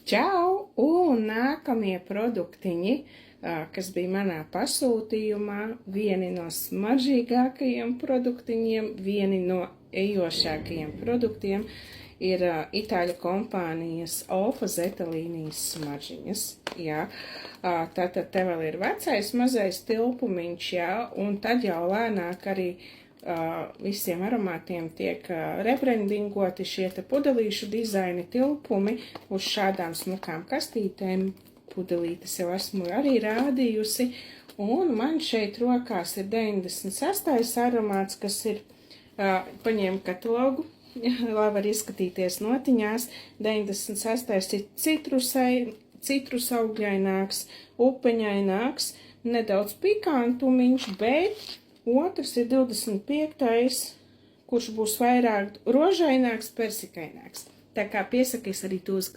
Čau! Un nākamie produktiņi, kas bija manā pasūtījumā, vieni no smaržīgākajiem produktiņiem, vieni no ejošākajiem produktiem, ir itāļu kompānijas Olfa Zeta līnijas smaržiņas. Jā. Tātad te vēl ir vecais mazais tilpumiņš, jā, un tad jau lēnāk arī visiem aromātiem tiek rebrandingoti šie te pudelīšu dizaini tilpumi uz šādām smukām kastītēm. Pudelītes jau esmu arī rādījusi, un man šeit rokās ir 96. aromāts, kas ir, paņēmu katalogu, lai var izskatīties notiņās. 96. ir citrusaugļaināks, upeņaināks, nedaudz pikantumiņš, bet otrs ir 25. kurš būs vairāk rožaināks, persikaināks. Tā kā piesakīs arī tos